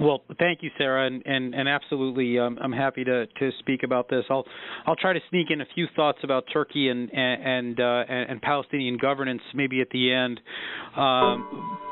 Well, thank you, Sarah, and absolutely, I'm happy to speak about this. I'll try to sneak in a few thoughts about Turkey and Palestinian governance maybe at the end,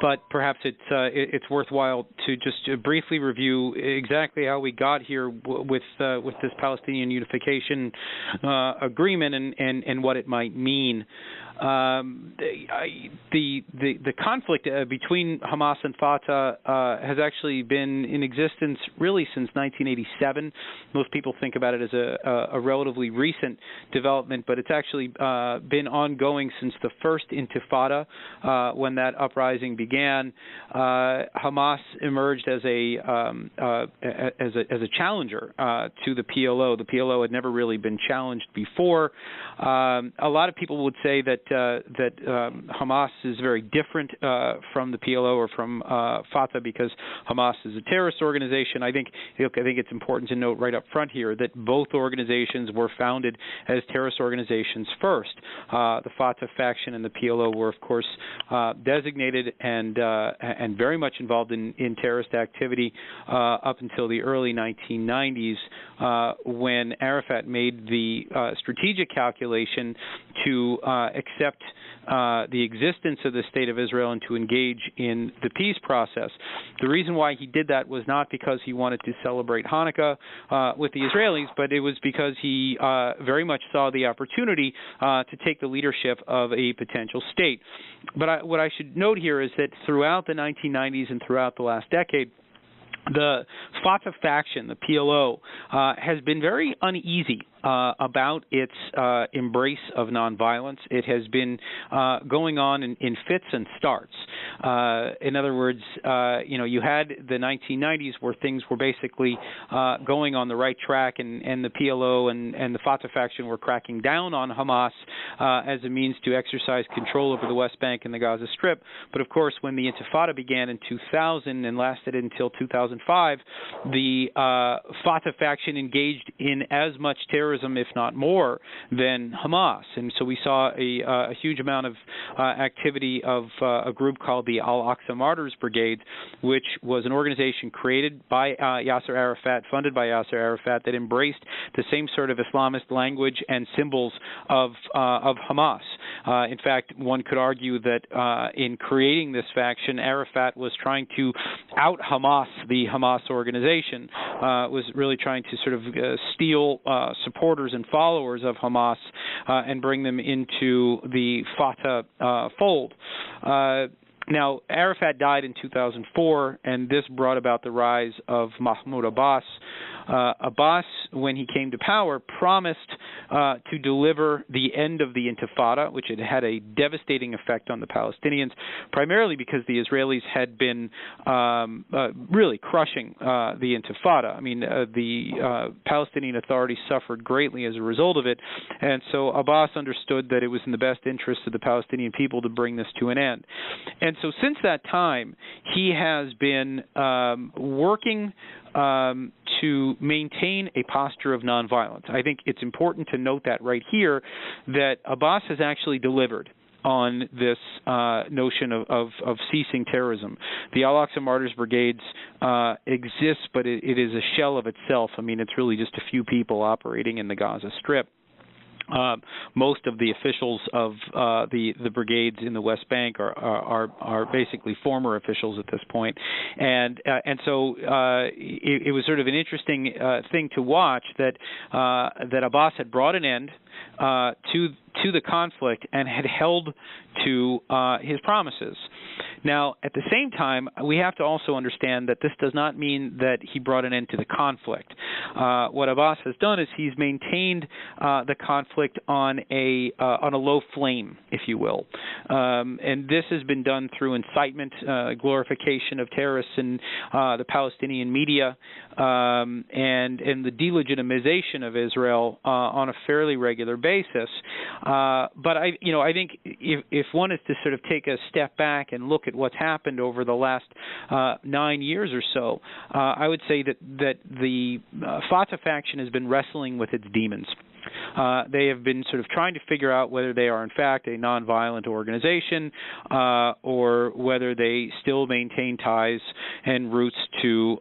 but perhaps it's worthwhile to just briefly review exactly how we got here with this Palestinian unification agreement and what it might mean. The conflict between Hamas and Fatah has actually been in existence really since 1987. Most people think about it as a relatively recent development, but it's actually been ongoing since the first Intifada, when that uprising began. Hamas emerged as a challenger to the PLO. The PLO had never really been challenged before. A lot of people would say that Hamas is very different from the PLO or from Fatah because Hamas is a terrorist organization. I think it's important to note right up front here that both organizations were founded as terrorist organizations first. The Fatah faction and the PLO were, of course, designated and very much involved in terrorist activity up until the early 1990s, when Arafat made the strategic calculation to accept the existence of the State of Israel and to engage in the peace process. The reason why he did that was not because he wanted to celebrate Hanukkah with the Israelis, but it was because he very much saw the opportunity to take the leadership of a potential state. But what I should note here is that throughout the 1990s and throughout the last decade, the Fatah faction, the PLO, has been very uneasy about its embrace of nonviolence. It has been going on in fits and starts. In other words, you had the 1990s where things were basically going on the right track, and the PLO and the Fatah faction were cracking down on Hamas as a means to exercise control over the West Bank and the Gaza Strip. But of course, when the Intifada began in 2000 and lasted until 2005, the Fatah faction engaged in as much terrorism, if not more, than Hamas. And so we saw a huge amount of activity of a group called the Al-Aqsa Martyrs Brigade, which was an organization created by Yasser Arafat, funded by Yasser Arafat, that embraced the same sort of Islamist language and symbols of Hamas. In fact, one could argue that in creating this faction, Arafat was trying to out-Hamas the Hamas organization, was really trying to sort of steal supporters and followers of Hamas and bring them into the Fatah fold. Now, Arafat died in 2004, and this brought about the rise of Mahmoud Abbas. Abbas, when he came to power, promised to deliver the end of the Intifada, which had a devastating effect on the Palestinians, primarily because the Israelis had been really crushing the Intifada. I mean, the Palestinian Authority suffered greatly as a result of it, and so Abbas understood that it was in the best interest of the Palestinian people to bring this to an end. And so since that time, he has been working to maintain a posture of nonviolence. I think it's important to note that right here, that Abbas has actually delivered on this notion of ceasing terrorism. The Al-Aqsa Martyrs Brigades exists, but it is a shell of itself. I mean, it's really just a few people operating in the Gaza Strip. Most of the officials of the brigades in the West Bank are basically former officials at this point, and so it was sort of an interesting thing to watch that Abbas had brought an end to the conflict and had held to his promises. Now, at the same time, we have to also understand that this does not mean that he brought an end to the conflict. What Abbas has done is he's maintained the conflict on a low flame, if you will, and this has been done through incitement, glorification of terrorists in the Palestinian media, and the delegitimization of Israel on a fairly regular basis. But I think if one is to sort of take a step back and look at what's happened over the last 9 years or so, I would say that the Fatah faction has been wrestling with its demons. They have been sort of trying to figure out whether they are in fact a nonviolent organization or whether they still maintain ties and roots to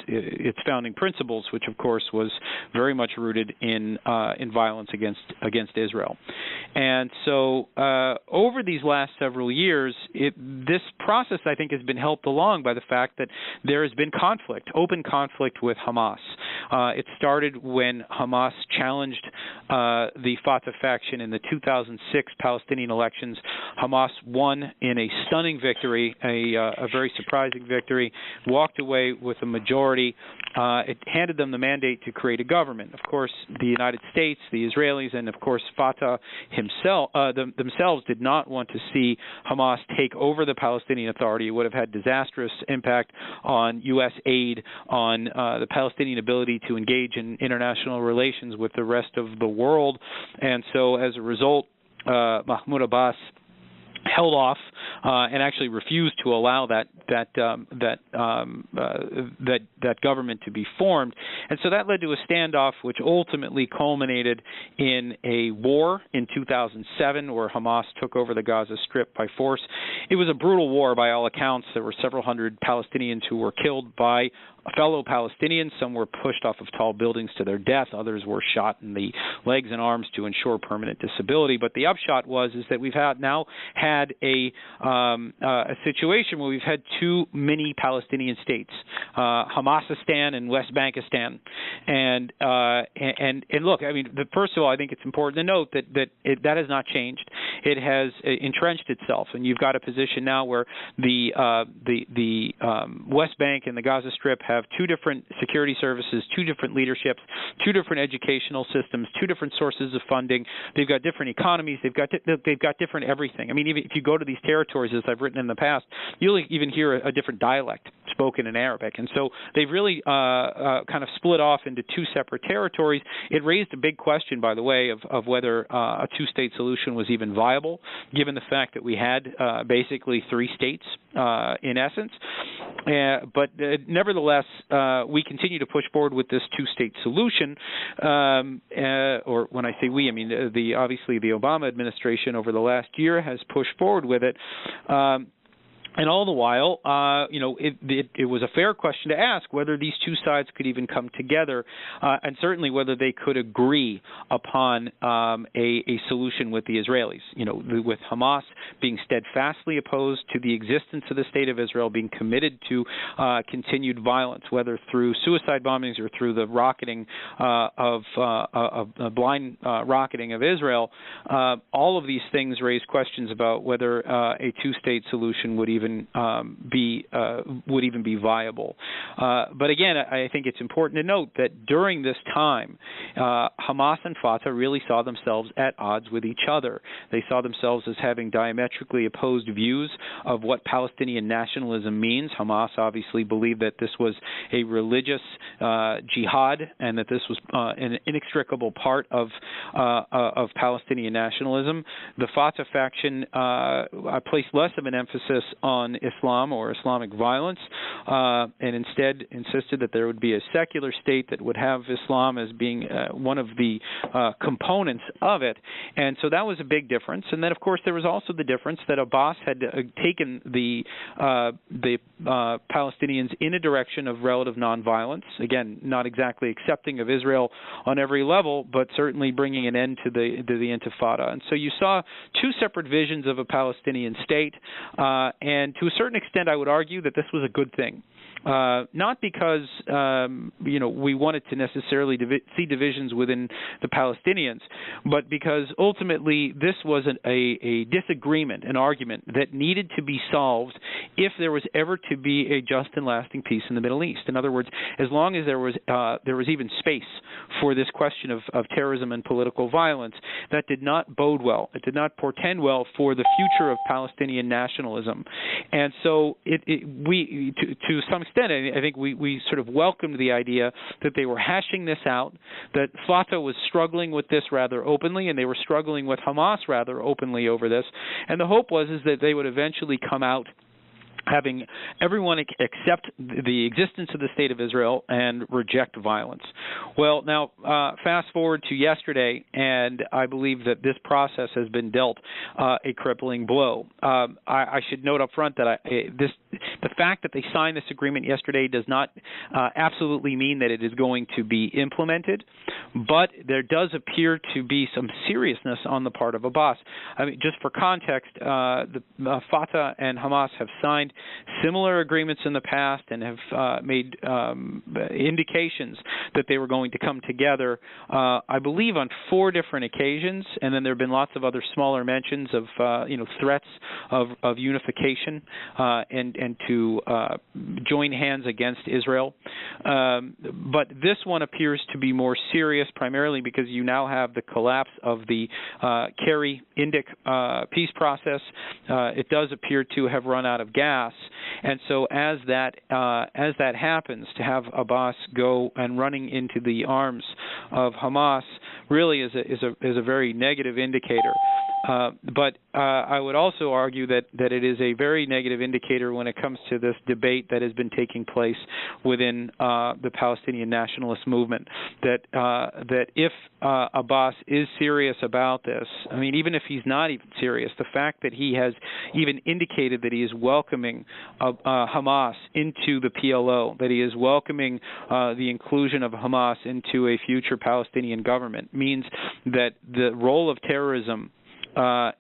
its founding principles, which of course was very much rooted in violence against Israel. And so over these last several years, this process, I think, has been helped along by the fact that there has been conflict, open conflict with Hamas. It started when Hamas challenged the Fatah faction in the 2006 Palestinian elections. Hamas won in a stunning victory, a very surprising victory, walked away with a majority. It handed them the mandate to create a government. Of course, the United States, the Israelis, and of course Fatah themselves did not want to see Hamas take over the Palestinian Authority. It would have had disastrous impact on U.S. aid, on the Palestinian ability to engage in international relations with the rest of the world. And so as a result, Mahmoud Abbas held off and actually refused to allow that government to be formed, and so that led to a standoff, which ultimately culminated in a war in 2007, where Hamas took over the Gaza Strip by force. It was a brutal war by all accounts. There were several hundred Palestinians who were killed by fellow Palestinians. Some were pushed off of tall buildings to their death. Others were shot in the legs and arms to ensure permanent disability. But the upshot is that we've now had a situation where we've had two mini Palestinian states, Hamasistan and West Bankistan. And look, I mean, first of all, I think it's important to note that has not changed. It has entrenched itself, and you've got a position now where the West Bank and the Gaza Strip have two different security services, two different leaderships, two different educational systems, two different sources of funding. They've got different economies. They've got different everything. I mean, even if you go to these territories, as I've written in the past, you'll even hear a different dialect spoken in Arabic. And so they've really kind of split off into two separate territories. It raised a big question, by the way, of whether a two-state solution was even viable, given the fact that we had basically three states in essence. But nevertheless, we continue to push forward with this two-state solution, or when I say we, I mean obviously the Obama administration over the last year has pushed forward with it. And all the while, it was a fair question to ask whether these two sides could even come together, and certainly whether they could agree upon a solution with the Israelis. With Hamas being steadfastly opposed to the existence of the State of Israel, being committed to continued violence, whether through suicide bombings or through the rocketing blind rocketing of Israel. All of these things raise questions about whether a two-state solution would even be viable. But again, I think it's important to note that during this time, Hamas and Fatah really saw themselves at odds with each other. They saw themselves as having diametrically opposed views of what Palestinian nationalism means. Hamas obviously believed that this was a religious jihad and that this was an inextricable part of Palestinian nationalism. The Fatah faction placed less of an emphasis on Islam or Islamic violence, and instead insisted that there would be a secular state that would have Islam as being one of the components of it. And so that was a big difference. And then, of course, there was also the difference that Abbas had taken the Palestinians in a direction of relative nonviolence, again, not exactly accepting of Israel on every level, but certainly bringing an end to the Intifada. And so you saw two separate visions of a Palestinian state, and to a certain extent, I would argue that this was a good thing. Not because we wanted to necessarily see divisions within the Palestinians, but because ultimately this was a disagreement, an argument that needed to be solved if there was ever to be a just and lasting peace in the Middle East. In other words, as long as there was even space for this question of terrorism and political violence, that did not bode well. It did not portend well for the future of Palestinian nationalism. And so to some extent, I think we sort of welcomed the idea that they were hashing this out, that Fatah was struggling with this rather openly, and they were struggling with Hamas rather openly over this. And the hope was that they would eventually come out having everyone accept the existence of the State of Israel and reject violence. Well, now, fast forward to yesterday, and I believe that this process has been dealt a crippling blow. I should note up front that the fact that they signed this agreement yesterday does not absolutely mean that it is going to be implemented, but there does appear to be some seriousness on the part of Abbas. I mean, just for context, the Fatah and Hamas have signed similar agreements in the past and have made indications that they were going to come together, I believe, on 4 different occasions, and then there have been lots of other smaller mentions of threats of unification and to join hands against Israel. But this one appears to be more serious, primarily because you now have the collapse of the Kerry-Indic peace process. It does appear to have run out of gas. And so as that happens, to have Abbas go and running into the arms of Hamas really is a very negative indicator. But I would also argue that it is a very negative indicator when it comes to this debate that has been taking place within the Palestinian nationalist movement. That if Abbas is serious about this, I mean, even if he's not even serious, the fact that he has even indicated that he is welcoming Hamas into the PLO, that he is welcoming the inclusion of Hamas into a future Palestinian government, means that the role of terrorism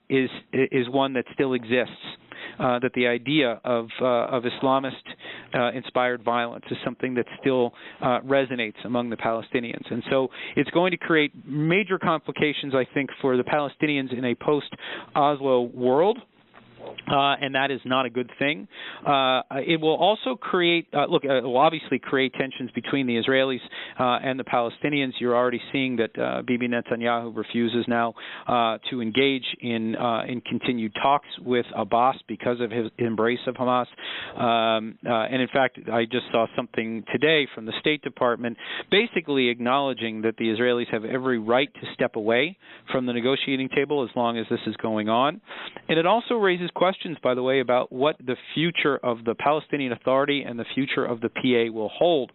is one that still exists. That the idea of Islamist inspired violence is something that still resonates among the Palestinians. And so it's going to create major complications, I think, for the Palestinians in a post-Oslo world. And that is not a good thing. It will also create, it will obviously create tensions between the Israelis and the Palestinians. You're already seeing that Bibi Netanyahu refuses now to engage in continued talks with Abbas because of his embrace of Hamas. And in fact, I just saw something today from the State Department basically acknowledging that the Israelis have every right to step away from the negotiating table as long as this is going on. And it also raises questions, by the way, about what the future of the Palestinian Authority and the future of the PA will hold.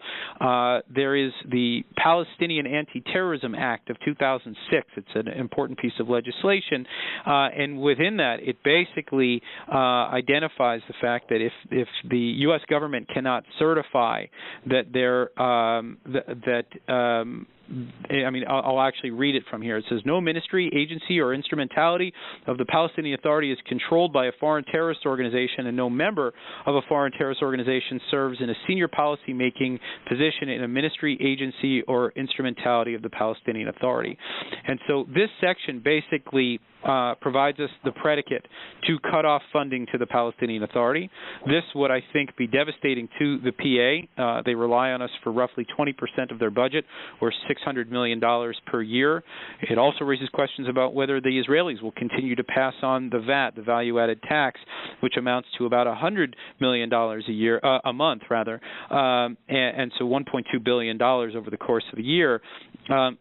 There is the Palestinian Anti-Terrorism Act of 2006. It's an important piece of legislation, and within that, it basically identifies the fact that if the U.S. government cannot certify that I'll actually read it from here. It says, no ministry, agency, or instrumentality of the Palestinian Authority is controlled by a foreign terrorist organization, and no member of a foreign terrorist organization serves in a senior policy-making position in a ministry, agency, or instrumentality of the Palestinian Authority. And so this section basically provides us the predicate to cut off funding to the Palestinian Authority. This would, I think, be devastating to the PA. They rely on us for roughly 20% of their budget, or $600 million per year. It also raises questions about whether the Israelis will continue to pass on the VAT, the value-added tax, which amounts to about $100 million a month, and so $1.2 billion over the course of a year.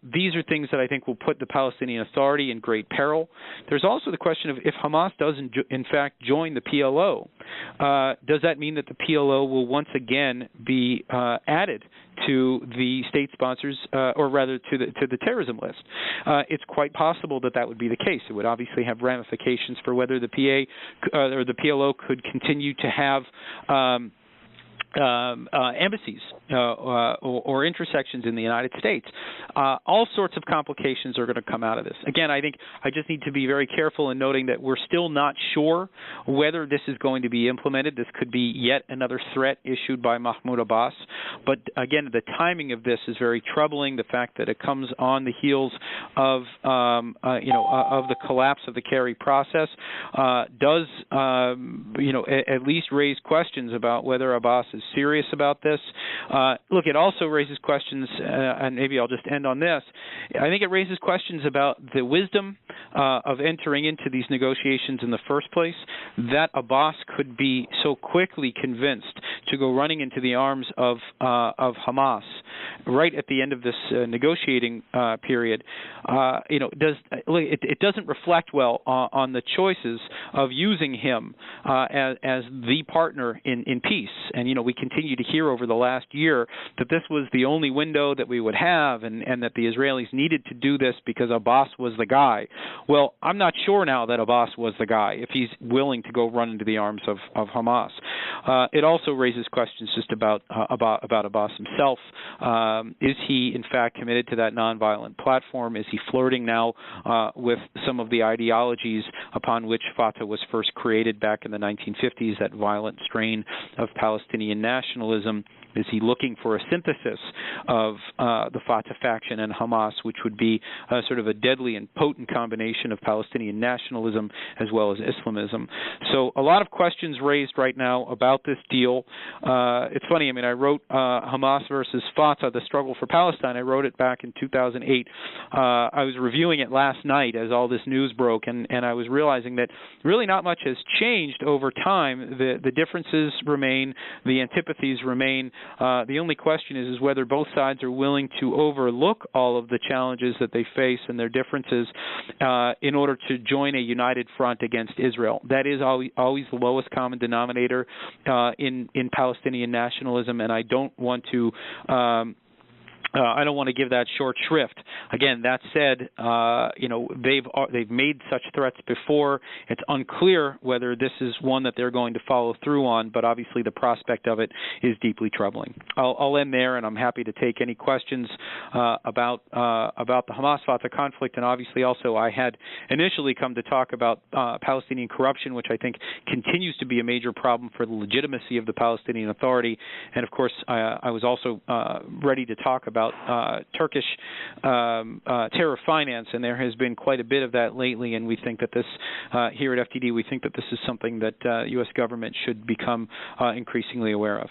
These are things that I think will put the Palestinian Authority in great peril. There's also the question of if Hamas does in fact join the PLO, does that mean that the PLO will once again be added to the state sponsors, or rather to the terrorism list? It's quite possible that would be the case. It would obviously have ramifications for whether the PA or the PLO could continue to have embassies or intersections in the United States. All sorts of complications are going to come out of this. Again, I think I just need to be very careful in noting that we're still not sure whether this is going to be implemented. This could be yet another threat issued by Mahmoud Abbas. But again, the timing of this is very troubling. The fact that it comes on the heels of of the collapse of the Kerry process does at least raise questions about whether Abbas is serious about this. Look, it also raises questions, and maybe I'll just end on this. I think it raises questions about the wisdom of entering into these negotiations in the first place, that Abbas could be so quickly convinced to go running into the arms of Hamas right at the end of this negotiating period, it doesn't reflect well on the choices of using him as the partner in peace. And we continue to hear over the last year that this was the only window that we would have, and that the Israelis needed to do this because Abbas was the guy. Well, I'm not sure now that Abbas was the guy if he's willing to go run into the arms of Hamas. It also raises questions just about Abbas himself. Is he in fact committed to that nonviolent platform? Is he flirting now with some of the ideologies upon which Fatah was first created back in the 1950s, that violent strain of Palestinian nationalism? Is he looking for a synthesis of the Fatah faction and Hamas, which would be sort of a deadly and potent combination of Palestinian nationalism as well as Islamism? So a lot of questions raised right now about this deal. It's funny, I wrote Hamas versus Fatah, the struggle for Palestine. I wrote it back in 2008. I was reviewing it last night as all this news broke, and I was realizing that really not much has changed over time. The differences remain, the antipathies remain. The only question is whether both sides are willing to overlook all of the challenges that they face and their differences in order to join a united front against Israel. That is always the lowest common denominator in Palestinian nationalism, and I don't want to give that short shrift. Again, that said, they've made such threats before. It's unclear whether this is one that they're going to follow through on, but obviously the prospect of it is deeply troubling. I'll end there, and I'm happy to take any questions about the Hamas-Fatah conflict. And obviously, also, I had initially come to talk about Palestinian corruption, which I think continues to be a major problem for the legitimacy of the Palestinian Authority. And of course, I was also ready to talk about Turkish terror finance, and there has been quite a bit of that lately, and we think that this, here at FTD, we think that this is something that U.S. government should become increasingly aware of.